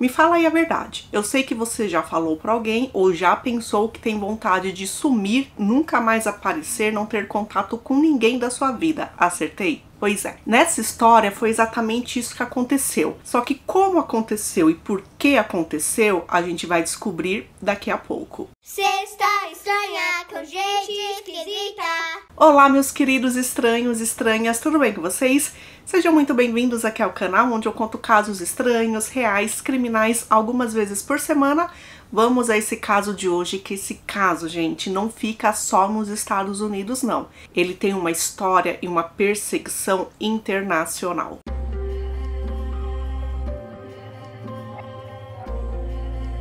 Me fala aí a verdade. Eu sei que você já falou pra alguém ou já pensou que tem vontade de sumir, nunca mais aparecer, não ter contato com ninguém da sua vida. Acertei? Pois é, nessa história foi exatamente isso que aconteceu. Só que como aconteceu e por que aconteceu, a gente vai descobrir daqui a pouco. Sexta estranha com gente esquisita. Olá, meus queridos estranhos, estranhas, tudo bem com vocês? Sejam muito bem-vindos aqui ao canal onde eu conto casos estranhos, reais, criminais, algumas vezes por semana. Vamos a esse caso de hoje, que esse caso, gente, não fica só nos Estados Unidos, não. Ele tem uma história e uma perseguição internacional.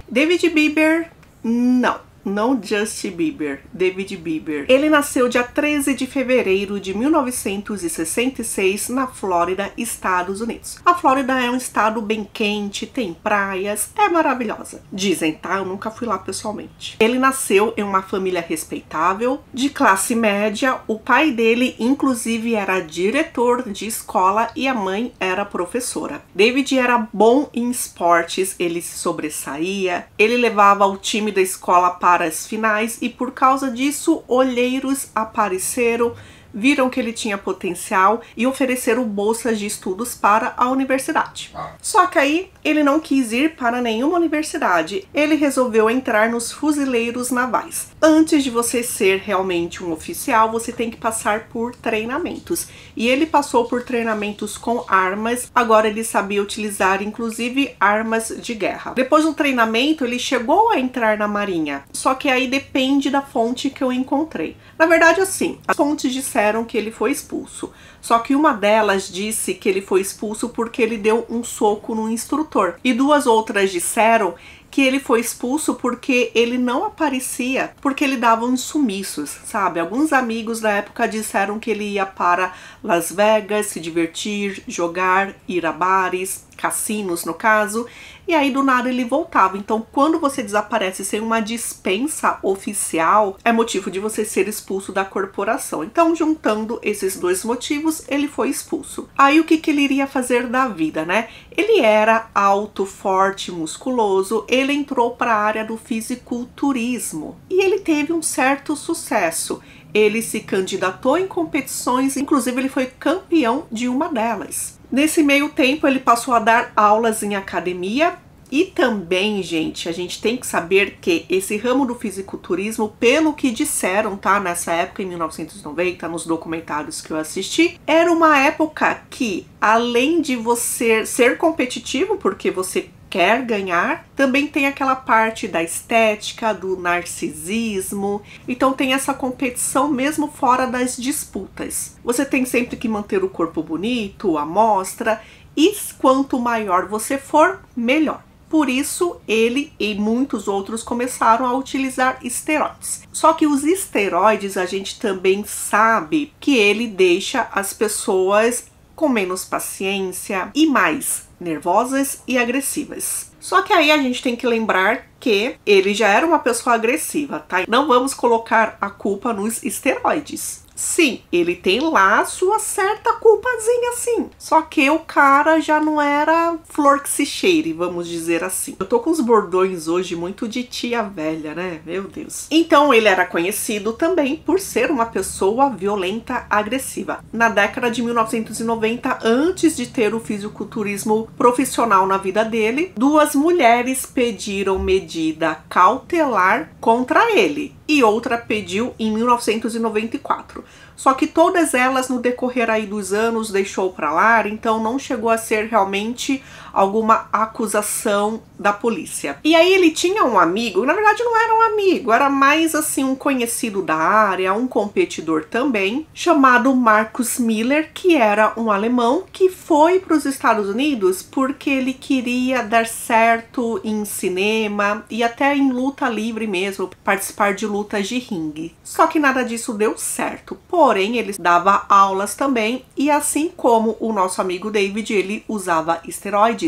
David Bieber, não Justin Bieber, David Bieber. Ele nasceu dia 13 de fevereiro de 1966 na Flórida, Estados Unidos. A Flórida é um estado bem quente, tem praias, é maravilhosa. Dizem, tá? Eu nunca fui lá pessoalmente. Ele nasceu em uma família respeitável, de classe média. O pai dele, inclusive, era diretor de escola e a mãe era professora. David era bom em esportes, ele se sobressaía, ele levava o time da escola para as finais e por causa disso olheiros apareceram, viram que ele tinha potencial e ofereceram bolsas de estudos para a universidade. Só que aí ele não quis ir para nenhuma universidade, ele resolveu entrar nos fuzileiros navais. Antes de você ser realmente um oficial, você tem que passar por treinamentos. E ele passou por treinamentos com armas, agora ele sabia utilizar inclusive armas de guerra. Depois do treinamento, ele chegou a entrar na marinha, só que aí depende da fonte que eu encontrei. Na verdade, assim, as fontes disseram que ele foi expulso. Só que uma delas disse que ele foi expulso porque ele deu um soco no instrutor. E duas outras disseram que ele foi expulso porque ele não aparecia, porque ele dava uns sumiços, sabe? Alguns amigos da época disseram que ele ia para Las Vegas se divertir, jogar, ir a bares, cassinos no caso, e aí do nada ele voltava. Então quando você desaparece sem uma dispensa oficial, é motivo de você ser expulso da corporação. Então juntando esses dois motivos, ele foi expulso. Aí o que ele iria fazer da vida, né? Ele era alto, forte, musculoso, ele entrou para a área do fisiculturismo e ele teve um certo sucesso. Ele se candidatou em competições, inclusive ele foi campeão de uma delas. Nesse meio tempo ele passou a dar aulas em academia e também, gente, a gente tem que saber que esse ramo do fisiculturismo, pelo que disseram, tá, nessa época em 1990, nos documentários que eu assisti, era uma época que, além de você ser competitivo, porque você quer ganhar, também tem aquela parte da estética, do narcisismo, então tem essa competição mesmo fora das disputas. Você tem sempre que manter o corpo bonito, a mostra, e quanto maior você for, melhor. Por isso, ele e muitos outros começaram a utilizar esteroides. Só que os esteroides, a gente também sabe que ele deixa as pessoas com menos paciência e mais nervosas e agressivas. Só que aí a gente tem que lembrar que ele já era uma pessoa agressiva, tá? Não vamos colocar a culpa nos esteroides. Sim, ele tem lá a sua certa culpazinha, sim. Só que o cara já não era flor que se cheire, vamos dizer assim. Eu tô com uns bordões hoje muito de tia velha, né? Meu Deus. Então ele era conhecido também por ser uma pessoa violenta, agressiva. Na década de 1990, antes de ter o fisiculturismo profissional na vida dele, duas mulheres pediram medida cautelar contra ele. E outra pediu em 1994. Só que todas elas no decorrer aí dos anos deixou pra lá, então não chegou a ser realmente alguma acusação da polícia. E aí ele tinha um amigo, na verdade não era um amigo, era mais assim um conhecido da área, um competidor também, chamado Marcus Miller, que era um alemão que foi para os Estados Unidos porque ele queria dar certo em cinema e até em luta livre mesmo, participar de lutas de ringue. Só que nada disso deu certo, porém ele dava aulas também e assim como o nosso amigo David, ele usava esteroides.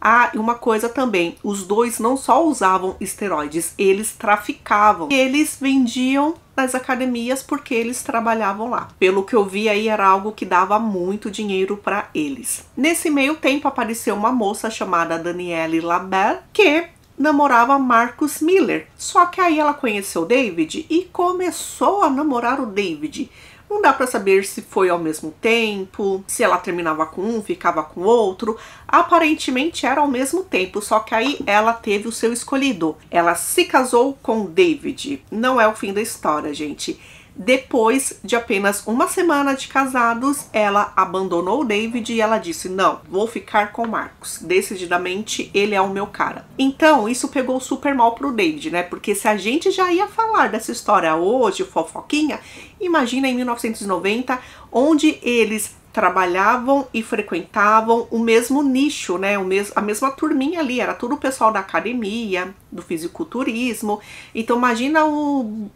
Ah, e uma coisa também, os dois não só usavam esteroides, eles traficavam. Eles vendiam nas academias porque eles trabalhavam lá. Pelo que eu vi aí, era algo que dava muito dinheiro para eles. Nesse meio tempo apareceu uma moça chamada Danielle LaBelle, que namorava Marcus Miller. Só que aí ela conheceu o David e começou a namorar o David. Não dá pra saber se foi ao mesmo tempo, se ela terminava com um, ficava com o outro. Aparentemente era ao mesmo tempo, só que aí ela teve o seu escolhido. Ela se casou com David. Não é o fim da história, gente. Depois de apenas uma semana de casados, ela abandonou o David e ela disse: não, vou ficar com o Marcus. Decididamente, ele é o meu cara. Então, isso pegou super mal pro David, né? Porque se a gente já ia falar dessa história hoje, fofoquinha, imagina em 1990, onde eles trabalhavam e frequentavam o mesmo nicho, né? A mesma turminha ali, era tudo o pessoal da academia, do fisiculturismo. Então imagina o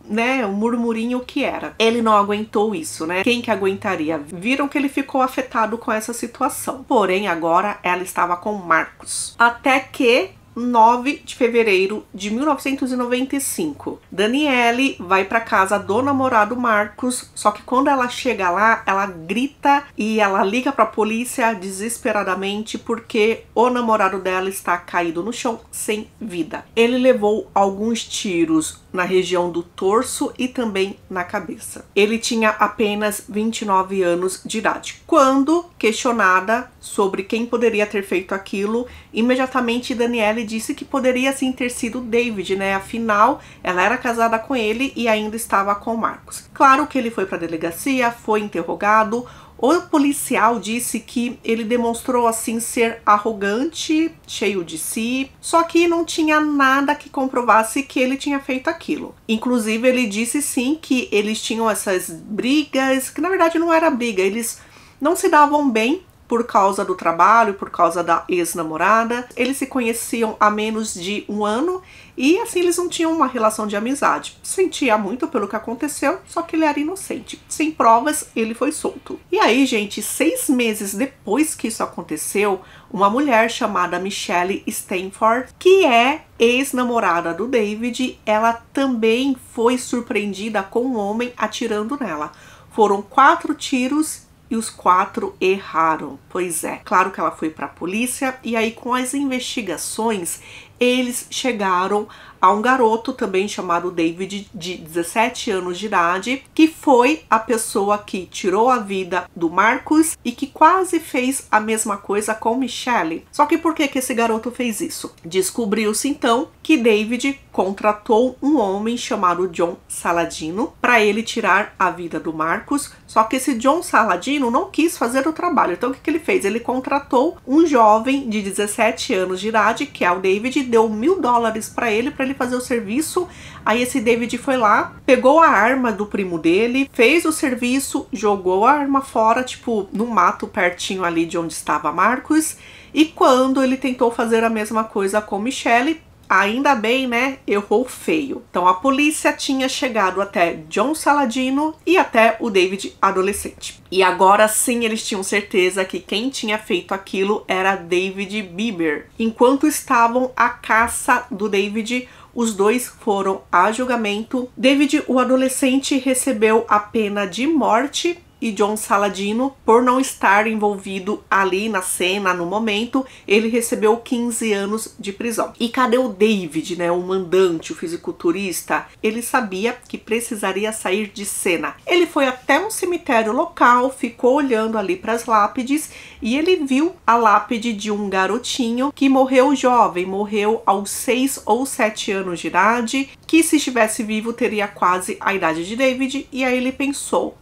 murmurinho que era. Ele não aguentou isso, né? Quem que aguentaria? Viram que ele ficou afetado com essa situação. Porém, agora ela estava com Marcus. Até que 9 de fevereiro de 1995. Danielle vai para casa do namorado Marcus, só que quando ela chega lá, ela grita e ela liga para a polícia desesperadamente porque o namorado dela está caído no chão sem vida. Ele levou alguns tiros na região do torso e também na cabeça. Ele tinha apenas 29 anos de idade. Quando questionada sobre quem poderia ter feito aquilo, imediatamente Danielle disse que poderia sim ter sido David, né? Afinal, ela era casada com ele e ainda estava com Marcus. Claro que ele foi para a delegacia, foi interrogado. O policial disse que ele demonstrou assim ser arrogante, cheio de si, só que não tinha nada que comprovasse que ele tinha feito aquilo. Inclusive ele disse sim que eles tinham essas brigas, que na verdade não era briga, eles não se davam bem por causa do trabalho, por causa da ex-namorada. Eles se conheciam há menos de um ano e assim eles não tinham uma relação de amizade. Sentia muito pelo que aconteceu, só que ele era inocente. Sem provas, ele foi solto. E aí, gente, 6 meses depois que isso aconteceu, uma mulher chamada Michelle Stanford, que é ex-namorada do David, ela também foi surpreendida com um homem atirando nela. Foram 4 tiros e os 4 erraram. Pois é, claro que ela foi para a polícia e aí com as investigações eles chegaram a um garoto também chamado David, de 17 anos de idade, que foi a pessoa que tirou a vida do Marcus e que quase fez a mesma coisa com Michelle. Só que por que esse garoto fez isso? Descobriu-se então que David contratou um homem chamado John Saladino para ele tirar a vida do Marcus, só que esse John Saladino não quis fazer o trabalho. Então o que ele fez? Ele contratou um jovem de 17 anos de idade, que é o David, deu $1000 para ele fazer o serviço. Aí esse David foi lá, pegou a arma do primo dele, fez o serviço, jogou a arma fora, tipo, no mato pertinho ali de onde estava Marcus. E quando ele tentou fazer a mesma coisa com Michelle, ainda bem, né? Errou feio. Então a polícia tinha chegado até John Saladino e até o David adolescente. E agora sim eles tinham certeza que quem tinha feito aquilo era David Bieber. Enquanto estavam à caça do David, os dois foram a julgamento. David, o adolescente, recebeu a pena de morte e John Saladino, por não estar envolvido ali na cena, no momento, ele recebeu 15 anos de prisão. E cadê o David, né, o mandante, o fisiculturista? Ele sabia que precisaria sair de cena. Ele foi até um cemitério local, ficou olhando ali para as lápides e ele viu a lápide de um garotinho que morreu jovem, morreu aos 6 ou 7 anos de idade, que se estivesse vivo teria quase a idade de David, e aí ele pensou,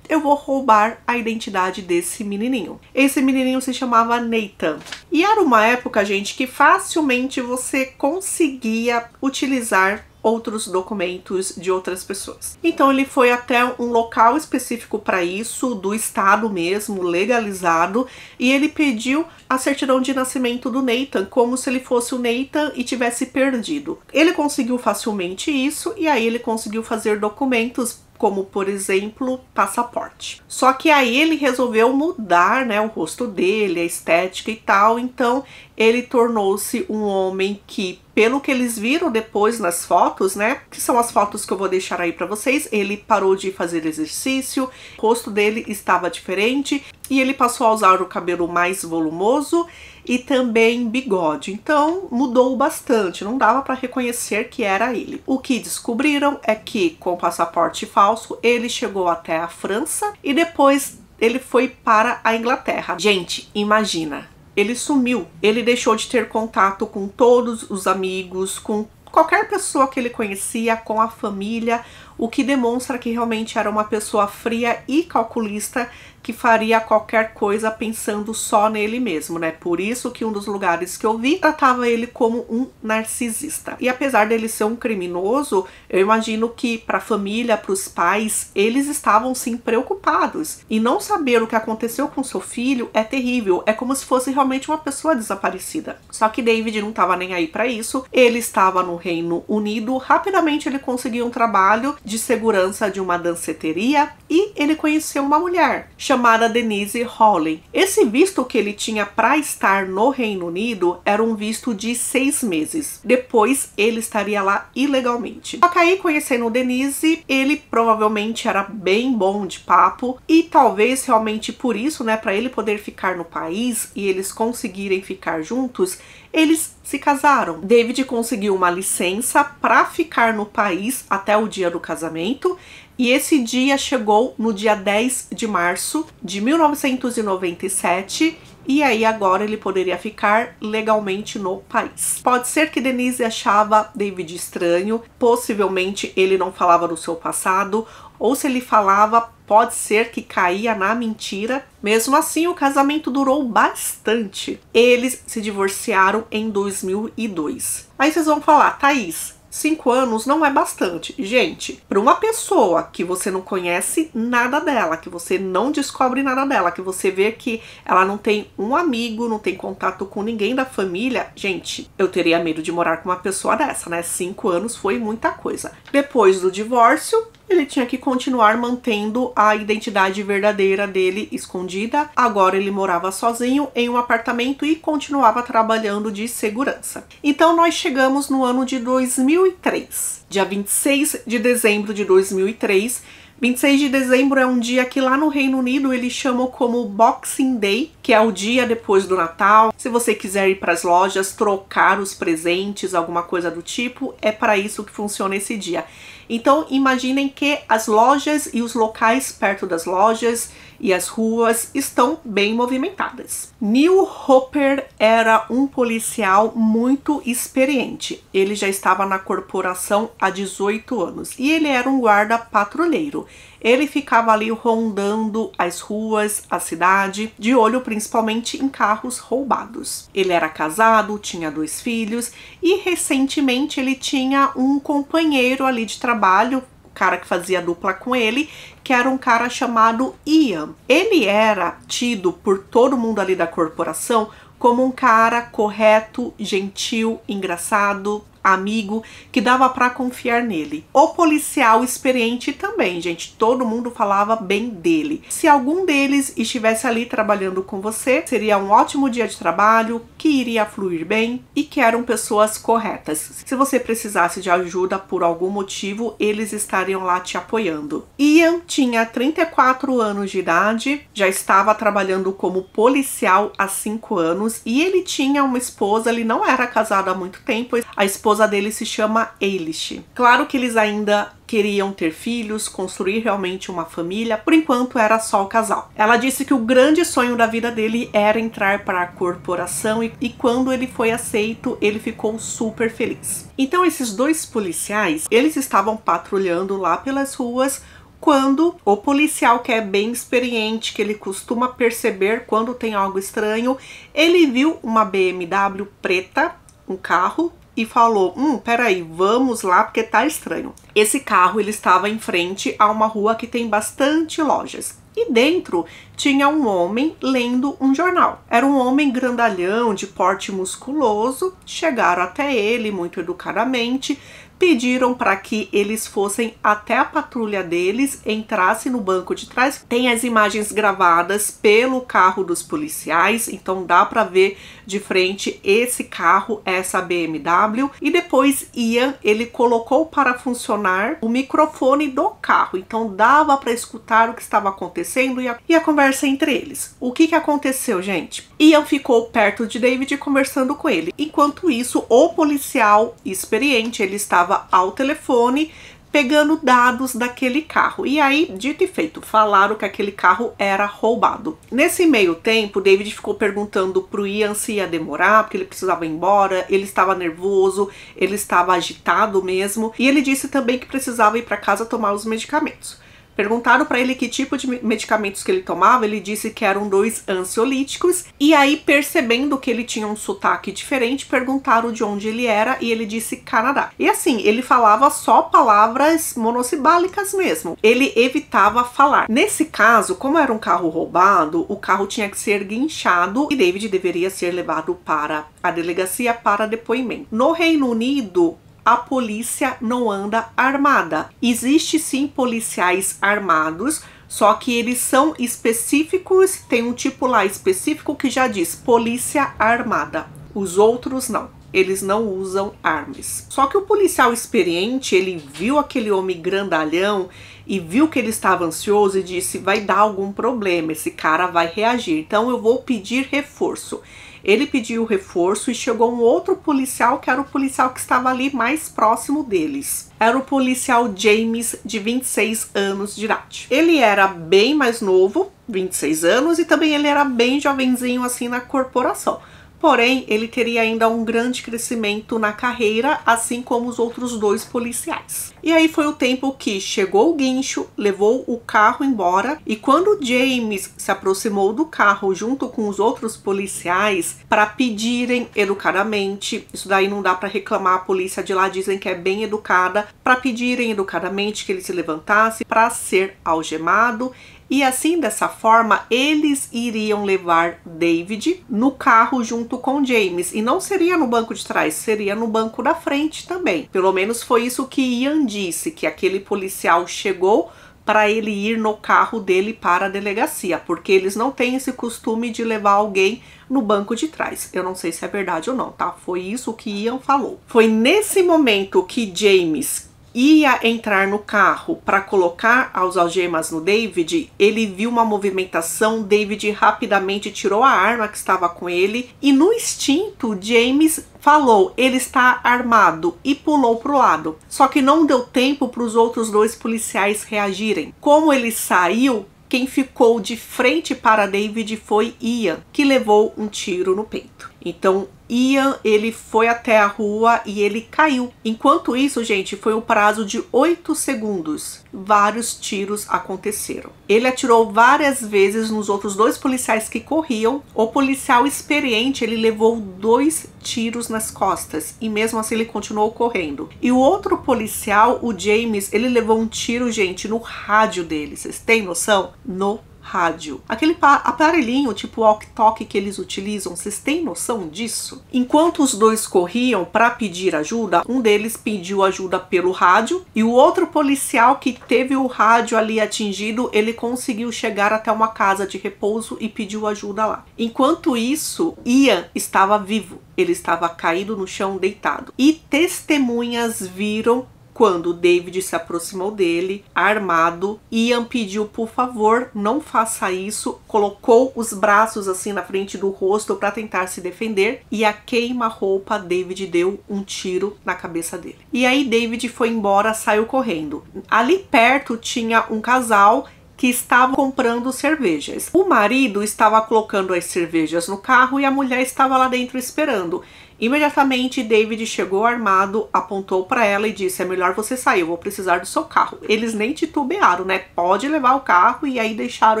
eu vou roubar a identidade desse menininho. Esse menininho se chamava Nathan. E era uma época, gente, que facilmente você conseguia utilizar outros documentos de outras pessoas. Então ele foi até um local específico para isso, do estado mesmo, legalizado, e ele pediu a certidão de nascimento do Nathan, como se ele fosse o Nathan e tivesse perdido. Ele conseguiu facilmente isso, e aí ele conseguiu fazer documentos como por exemplo passaporte. Só que aí ele resolveu mudar, né, o rosto dele, a estética e tal, então ele tornou-se um homem que, pelo que eles viram depois nas fotos, né, que são as fotos que eu vou deixar aí pra vocês, ele parou de fazer exercício, o rosto dele estava diferente e ele passou a usar o cabelo mais volumoso e também bigode. Então mudou bastante, não dava para reconhecer que era ele. O que descobriram é que com o passaporte falso ele chegou até a França e depois ele foi para a Inglaterra. Gente, imagina, ele sumiu, ele deixou de ter contato com todos os amigos, com qualquer pessoa que ele conhecia, com a família, o que demonstra que realmente era uma pessoa fria e calculista que faria qualquer coisa pensando só nele mesmo, né? Por isso que um dos lugares que eu vi tratava ele como um narcisista. E apesar dele ser um criminoso, eu imagino que para a família, para os pais, eles estavam sim preocupados. E não saber o que aconteceu com seu filho é terrível, é como se fosse realmente uma pessoa desaparecida. Só que David não estava nem aí para isso, ele estava no Reino Unido, rapidamente ele conseguiu um trabalho de segurança de uma danceteria e ele conheceu uma mulher chamada Denise Hawley. Esse visto que ele tinha para estar no Reino Unido era um visto de 6 meses. Depois ele estaria lá ilegalmente. Só que aí, conhecendo Denise, ele provavelmente era bem bom de papo e talvez realmente por isso, né, para ele poder ficar no país e eles conseguirem ficar juntos, eles se casaram. David conseguiu uma licença para ficar no país até o dia do casamento e esse dia chegou no dia 10 de março de 1997 e aí agora ele poderia ficar legalmente no país. Pode ser que Denise achava David estranho, possivelmente ele não falava do seu passado, ou se ele falava, pode ser que caía na mentira. Mesmo assim, o casamento durou bastante. Eles se divorciaram em 2002. Aí vocês vão falar, Thaís, 5 anos não é bastante. Gente, para uma pessoa que você não conhece nada dela, que você não descobre nada dela, que você vê que ela não tem um amigo, não tem contato com ninguém da família, gente, eu teria medo de morar com uma pessoa dessa, né? 5 anos foi muita coisa. Depois do divórcio, ele tinha que continuar mantendo a identidade verdadeira dele escondida. Agora ele morava sozinho em um apartamento e continuava trabalhando de segurança. Então nós chegamos no ano de 2003, dia 26 de dezembro de 2003. 26 de dezembro é um dia que lá no Reino Unido eles chamam como Boxing Day, que é o dia depois do Natal. Se você quiser ir para as lojas, trocar os presentes, alguma coisa do tipo, é para isso que funciona esse dia. Então imaginem que as lojas e os locais perto das lojas e as ruas estão bem movimentadas. Neil Hopper era um policial muito experiente. Ele já estava na corporação há 18 anos e ele era um guarda patrulheiro. Ele ficava ali rondando as ruas, a cidade, de olho principalmente em carros roubados. Ele era casado, tinha 2 filhos e recentemente ele tinha um companheiro ali de trabalho, o cara que fazia dupla com ele, que era um cara chamado Ian. Ele era tido por todo mundo ali da corporação como um cara correto, gentil, engraçado, amigo, que dava pra confiar nele. O policial experiente também, gente, todo mundo falava bem dele. Se algum deles estivesse ali trabalhando com você, seria um ótimo dia de trabalho, que iria fluir bem e que eram pessoas corretas. Se você precisasse de ajuda por algum motivo, eles estariam lá te apoiando. Ian tinha 34 anos de idade, já estava trabalhando como policial há 5 anos e ele tinha uma esposa, ele não era casado há muito tempo, a esposa dele se chama Eilish. Claro que eles ainda queriam ter filhos, construir realmente uma família, por enquanto era só o casal. Ela disse que o grande sonho da vida dele era entrar para a corporação e quando ele foi aceito, ele ficou super feliz. Então esses 2 policiais, eles estavam patrulhando lá pelas ruas quando o policial, que é bem experiente, que ele costuma perceber quando tem algo estranho, ele viu uma BMW preta, um carro, e falou, peraí, vamos lá porque tá estranho. Esse carro, ele estava em frente a uma rua que tem bastante lojas. E dentro tinha um homem lendo um jornal. Era um homem grandalhão, de porte musculoso. Chegaram até ele muito educadamente, pediram para que eles fossem até a patrulha deles, entrassem no banco de trás. Tem as imagens gravadas pelo carro dos policiais, então dá para ver de frente esse carro, essa BMW. E depois Ian, ele colocou para funcionar o microfone do carro, então dava para escutar o que estava acontecendo e a conversa entre eles. O que aconteceu, gente? Ian ficou perto de David conversando com ele. Enquanto isso, o policial experiente, ele estava ao telefone pegando dados daquele carro. E aí, dito e feito, falaram que aquele carro era roubado. Nesse meio tempo, David ficou perguntando pro Ian se ia demorar, porque ele precisava ir embora, ele estava nervoso, ele estava agitado mesmo, e ele disse também que precisava ir para casa tomar os medicamentos. Perguntaram para ele que tipo de medicamentos que ele tomava, ele disse que eram 2 ansiolíticos, e aí, percebendo que ele tinha um sotaque diferente, perguntaram de onde ele era, e ele disse Canadá. E assim, ele falava só palavras monossibálicas mesmo, ele evitava falar. Nesse caso, como era um carro roubado, o carro tinha que ser guinchado, e David deveria ser levado para a delegacia para depoimento. No Reino Unido, a polícia não anda armada. Existe sim policiais armados, só que eles são específicos, tem um tipo lá específico que já diz polícia armada. Os outros não, eles não usam armas. Só que o policial experiente, ele viu aquele homem grandalhão e viu que ele estava ansioso e disse, vai dar algum problema, esse cara vai reagir, então eu vou pedir reforço. Ele pediu reforço e chegou um outro policial, que era o policial que estava ali mais próximo deles. Era o policial James, de 26 anos de idade. Ele era bem mais novo, 26 anos, e também ele era bem jovenzinho assim na corporação. Porém, ele teria ainda um grande crescimento na carreira, assim como os outros 2 policiais. E aí foi o tempo que chegou o guincho, levou o carro embora, e quando James se aproximou do carro junto com os outros policiais para pedirem educadamente, isso daí não dá para reclamar, a polícia de lá dizem que é bem educada, para pedirem educadamente que ele se levantasse para ser algemado. E assim, dessa forma, eles iriam levar David no carro junto com James. E não seria no banco de trás, seria no banco da frente também. Pelo menos foi isso que Ian disse, que aquele policial chegou para ele ir no carro dele para a delegacia, porque eles não têm esse costume de levar alguém no banco de trás. Eu não sei se é verdade ou não, tá? Foi isso que Ian falou. Foi nesse momento que James ia entrar no carro para colocar as algemas no David, ele viu uma movimentação, David rapidamente tirou a arma que estava com ele e no instinto James falou, ele está armado, e pulou pro lado. Só que não deu tempo para os outros 2 policiais reagirem. Como ele saiu, quem ficou de frente para David foi Ian, que levou um tiro no peito. Então Ian, ele foi até a rua e ele caiu. Enquanto isso, gente, foi um prazo de 8 segundos. Vários tiros aconteceram. Ele atirou várias vezes nos outros 2 policiais que corriam. O policial experiente, ele levou 2 tiros nas costas e mesmo assim ele continuou correndo. E o outro policial, o James, ele levou um tiro, gente, no rádio dele. Vocês têm noção? No rádio. Aquele aparelhinho tipo walkie-talkie que eles utilizam, vocês têm noção disso? Enquanto os 2 corriam para pedir ajuda, um deles pediu ajuda pelo rádio e o outro policial que teve o rádio ali atingido, ele conseguiu chegar até uma casa de repouso e pediu ajuda lá. Enquanto isso, Ian estava vivo, ele estava caído no chão deitado e testemunhas viram quando David se aproximou dele, armado. Ian pediu, por favor, não faça isso, colocou os braços assim na frente do rosto para tentar se defender e a queima-roupa David deu um tiro na cabeça dele. E aí David foi embora, saiu correndo. Ali perto tinha um casal que estava comprando cervejas. O marido estava colocando as cervejas no carro e a mulher estava lá dentro esperando. Imediatamente David chegou armado, apontou para ela e disse, é melhor você sair, eu vou precisar do seu carro. Eles nem titubearam, né? Pode levar o carro, e aí deixaram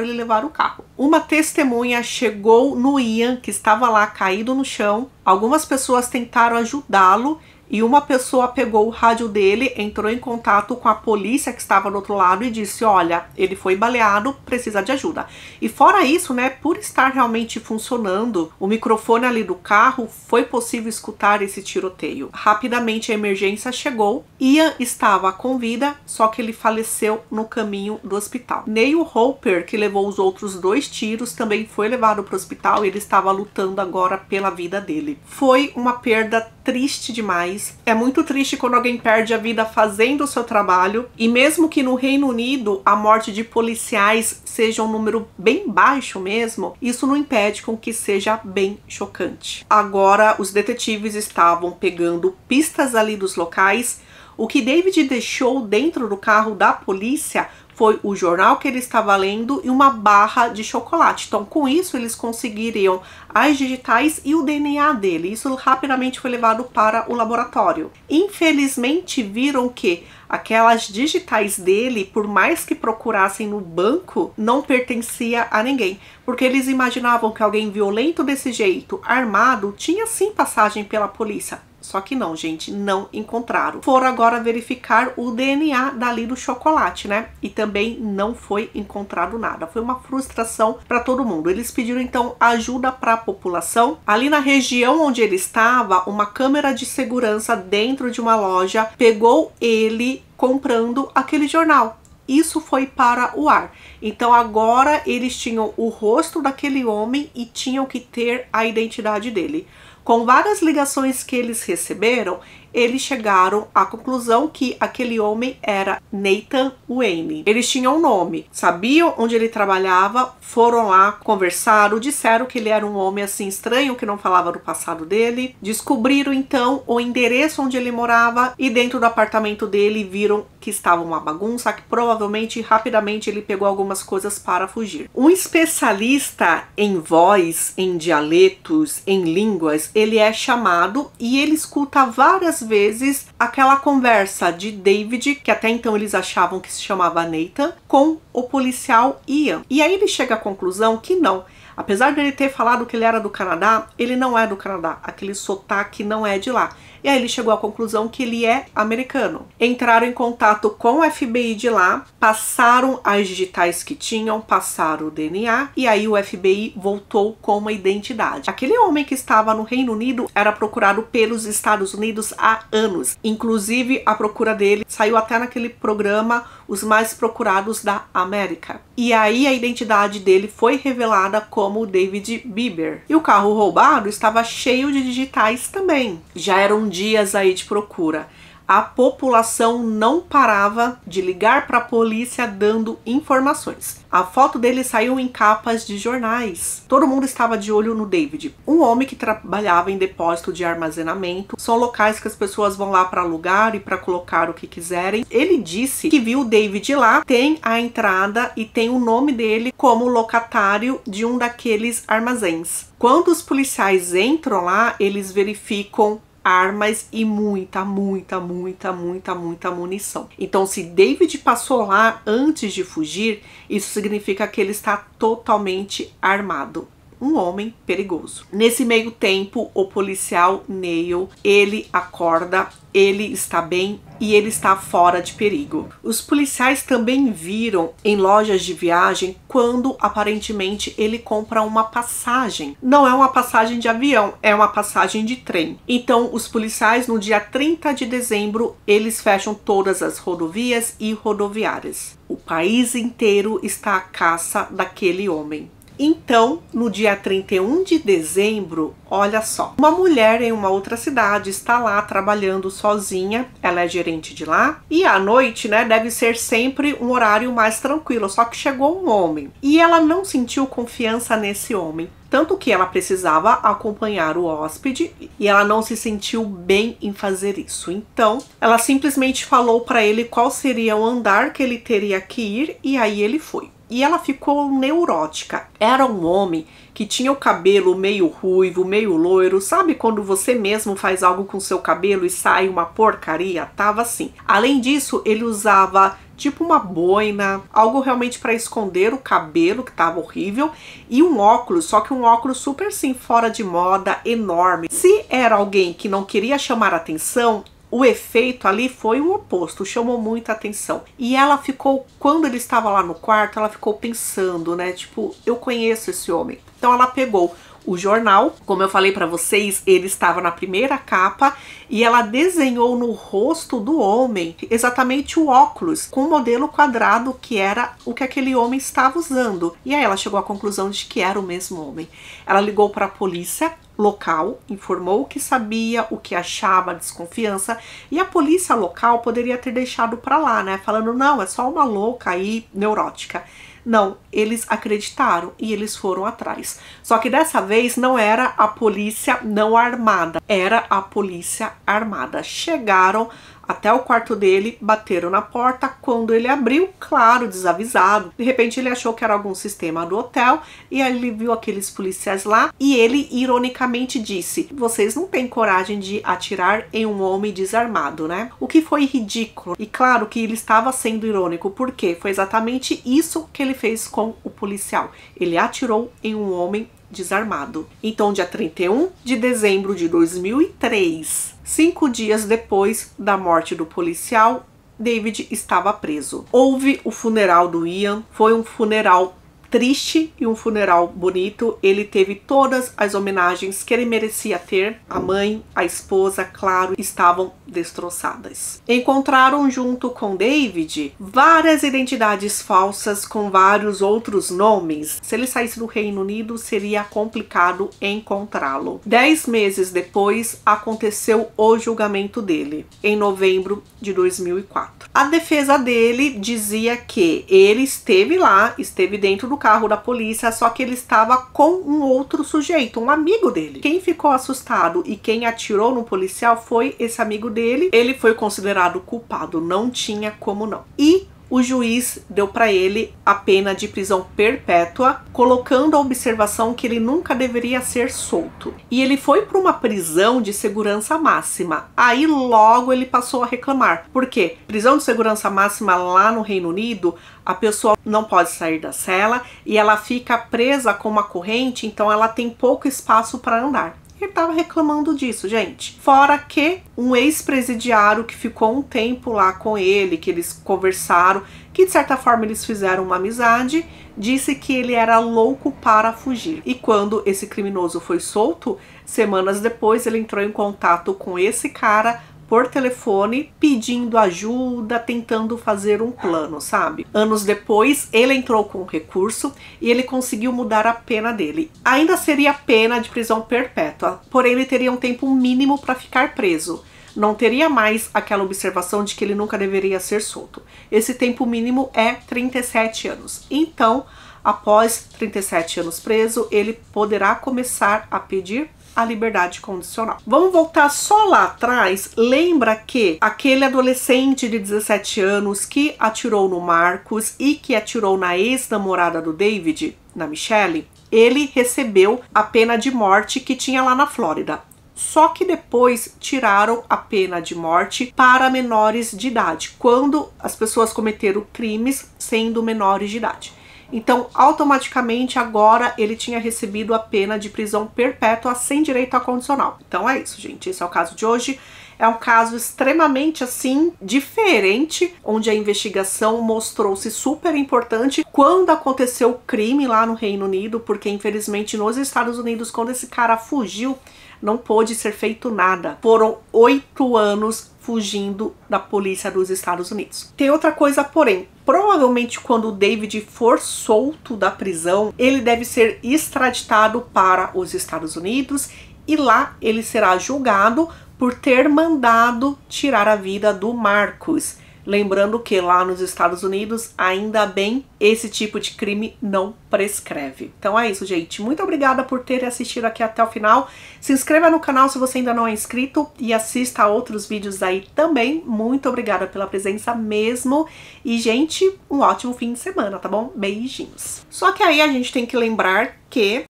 ele levar o carro. Uma testemunha chegou no Ian, que estava lá caído no chão. Algumas pessoas tentaram ajudá-lo e uma pessoa pegou o rádio dele, entrou em contato com a polícia que estava do outro lado e disse: olha, ele foi baleado, precisa de ajuda. E fora isso, né, por estar realmente funcionando o microfone ali do carro, foi possível escutar esse tiroteio. Rapidamente a emergência chegou, Ian estava com vida, só que ele faleceu no caminho do hospital. Neil Hooper, que levou os outros 2 tiros, também foi levado para o hospital e ele estava lutando agora pela vida dele. Foi uma perda triste demais. É muito triste quando alguém perde a vida fazendo o seu trabalho, e mesmo que no Reino Unido a morte de policiais seja um número bem baixo mesmo, isso não impede com que seja bem chocante. Agora os detetives estavam pegando pistas ali dos locais. O que David deixou dentro do carro da polícia foi o jornal que ele estava lendo e uma barra de chocolate. Então, com isso, eles conseguiriam as digitais e o DNA dele. Isso rapidamente foi levado para o laboratório. Infelizmente, viram que aquelas digitais dele, por mais que procurassem no banco, não pertencia a ninguém. Porque eles imaginavam que alguém violento desse jeito, armado, tinha sim passagem pela polícia. Só que não, gente, não encontraram. Foram agora verificar o DNA dali do chocolate, né? E também não foi encontrado nada. Foi uma frustração para todo mundo. Eles pediram então ajuda para a população. Ali na região onde ele estava, uma câmera de segurança dentro de uma loja pegou ele comprando aquele jornal. Isso foi para o ar. Então agora eles tinham o rosto daquele homem e tinham que ter a identidade dele. Com várias ligações que eles receberam, eles chegaram à conclusão que aquele homem era Nathan Wayne. Eles tinham um nome, sabiam onde ele trabalhava, foram lá, conversaram, disseram que ele era um homem assim estranho, que não falava do passado dele. Descobriram então o endereço onde ele morava e dentro do apartamento dele viram que estava uma bagunça, que provavelmente rapidamente ele pegou algumas coisas para fugir. Um especialista em voz, em dialetos, em línguas, ele é chamado e ele escuta várias vezes aquela conversa de David, que até então eles achavam que se chamava Nathan, com o policial Ian. E aí ele chega à conclusão que não. Apesar de ele ter falado que ele era do Canadá, ele não é do Canadá. Aquele sotaque não é de lá. E aí ele chegou à conclusão que ele é americano. Entraram em contato com o FBI de lá, passaram as digitais que tinham, passaram o DNA, e aí o FBI voltou com uma identidade. Aquele homem que estava no Reino Unido era procurado pelos Estados Unidos há anos. Inclusive, a procura dele saiu até naquele programa Os Mais Procurados da América. E aí a identidade dele foi revelada como David Bieber. E o carro roubado estava cheio de digitais também. Já eram dias aí de procura. A população não parava de ligar para a polícia dando informações. A foto dele saiu em capas de jornais. Todo mundo estava de olho no David. Um homem que trabalhava em depósito de armazenamento. São locais que as pessoas vão lá para alugar e para colocar o que quiserem. Ele disse que viu o David lá, tem a entrada e tem o nome dele como locatário de um daqueles armazéns. Quando os policiais entram lá, eles verificam armas e muita munição. Então, se David passou lá antes de fugir, isso significa que ele está totalmente armado. Um homem perigoso. Nesse meio tempo, o policial Neil, ele acorda, ele está bem e ele está fora de perigo. Os policiais também viram em lojas de viagem quando aparentemente ele compra uma passagem. Não é uma passagem de avião, é uma passagem de trem. Então, os policiais no dia 30 de dezembro, eles fecham todas as rodovias e rodoviárias. O país inteiro está à caça daquele homem. Então, no dia 31 de dezembro, olha só, uma mulher em uma outra cidade está lá trabalhando sozinha, ela é gerente de lá, e à noite, né, deve ser sempre um horário mais tranquilo, só que chegou um homem, e ela não sentiu confiança nesse homem, tanto que ela precisava acompanhar o hóspede, e ela não se sentiu bem em fazer isso. Então, ela simplesmente falou para ele qual seria o andar que ele teria que ir, e aí ele foi. E ela ficou neurótica. Era um homem que tinha o cabelo meio ruivo, meio loiro. Sabe quando você mesmo faz algo com seu cabelo e sai uma porcaria? Tava assim. Além disso, ele usava tipo uma boina, algo realmente para esconder o cabelo, que tava horrível, e um óculos, só que um óculos super assim, fora de moda, enorme. Se era alguém que não queria chamar atenção, o efeito ali foi o oposto, chamou muita atenção. E ela ficou, quando ele estava lá no quarto, ela ficou pensando, né, tipo, eu conheço esse homem. Então ela pegou o jornal, como eu falei pra vocês, ele estava na primeira capa e ela desenhou no rosto do homem exatamente o óculos com o modelo quadrado que era o que aquele homem estava usando. E aí ela chegou à conclusão de que era o mesmo homem. Ela ligou para a polícia local, informou o que sabia, o que achava, desconfiança, e a polícia local poderia ter deixado pra lá, né, falando, não, é só uma louca aí, neurótica. Não, eles acreditaram e eles foram atrás. Só que dessa vez não era a polícia não armada, era a polícia armada. Chegaram até o quarto dele, bateram na porta. Quando ele abriu, claro, desavisado, de repente ele achou que era algum sistema do hotel e aí ele viu aqueles policiais lá e ele ironicamente disse, vocês não têm coragem de atirar em um homem desarmado, né? O que foi ridículo. E claro que ele estava sendo irônico, porque foi exatamente isso que ele fez com o policial. Ele atirou em um homem desarmado. Então, dia 31 de dezembro de 2003, 5 dias depois da morte do policial, David estava preso. Houve o funeral do Ian, foi um funeral triste e um funeral bonito. Ele teve todas as homenagens que ele merecia ter. A mãe, a esposa, claro, estavam destroçadas. Encontraram junto com David várias identidades falsas com vários outros nomes. Se ele saísse do Reino Unido, seria complicado encontrá-lo. 10 meses depois, aconteceu o julgamento dele, em novembro de 2004. A defesa dele dizia que ele esteve lá, esteve dentro do carro da polícia, só que ele estava com um outro sujeito, um amigo dele. Quem ficou assustado e quem atirou no policial foi esse amigo dele. Ele foi considerado culpado, não tinha como não. E o juiz deu para ele a pena de prisão perpétua, colocando a observação que ele nunca deveria ser solto. E ele foi para uma prisão de segurança máxima. Aí logo ele passou a reclamar. Por quê? Prisão de segurança máxima lá no Reino Unido, a pessoa não pode sair da cela e ela fica presa com uma corrente, então ela tem pouco espaço para andar. Ele estava reclamando disso, gente. Fora que um ex-presidiário que ficou um tempo lá com ele, que eles conversaram, que de certa forma eles fizeram uma amizade, disse que ele era louco para fugir. E quando esse criminoso foi solto, semanas depois ele entrou em contato com esse cara por telefone, pedindo ajuda, tentando fazer um plano, sabe? Anos depois, ele entrou com um recurso e ele conseguiu mudar a pena dele. Ainda seria pena de prisão perpétua, porém ele teria um tempo mínimo para ficar preso. Não teria mais aquela observação de que ele nunca deveria ser solto. Esse tempo mínimo é 37 anos. Então, após 37 anos preso, ele poderá começar a pedir a liberdade condicional. Vamos voltar só lá atrás. Lembra que aquele adolescente de 17 anos que atirou no Marcus e que atirou na ex-namorada do David, na Michelle, ele recebeu a pena de morte que tinha lá na Flórida. Só que depois tiraram a pena de morte para menores de idade, quando as pessoas cometeram crimes sendo menores de idade. Então, automaticamente, agora ele tinha recebido a pena de prisão perpétua sem direito a condicional. Então é isso, gente. Esse é o caso de hoje. É um caso extremamente, assim, diferente, onde a investigação mostrou-se super importante quando aconteceu o crime lá no Reino Unido, porque, infelizmente, nos Estados Unidos, quando esse cara fugiu, não pôde ser feito nada. Foram 8 anos fugindo da polícia dos Estados Unidos. Tem outra coisa, porém, provavelmente quando o David for solto da prisão, ele deve ser extraditado para os Estados Unidos e lá ele será julgado por ter mandado tirar a vida do Marcus. Lembrando que lá nos Estados Unidos, ainda bem, esse tipo de crime não prescreve. Então é isso, gente. Muito obrigada por ter assistido aqui até o final. Se inscreva no canal se você ainda não é inscrito e assista a outros vídeos aí também. Muito obrigada pela presença mesmo. E, gente, um ótimo fim de semana, tá bom? Beijinhos. Só que aí a gente tem que lembrar que